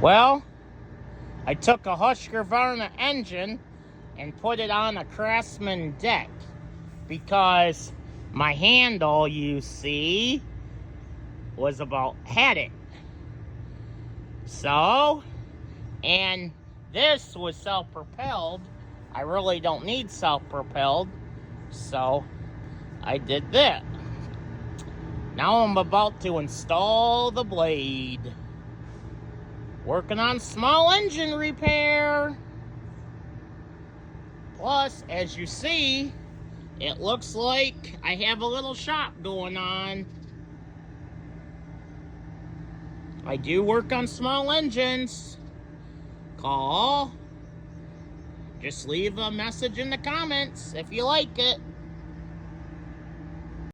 Well, I took a Husqvarna engine and put it on a Craftsman deck because my handle, you see, had it. So, and this was self-propelled. I really don't need self-propelled, so I did that. Now I'm about to install the blade. Working on small engine repair. Plus, as you see, it looks like I have a little shop going on. I do work on small engines. Call. Just leave a message in the comments if you like it.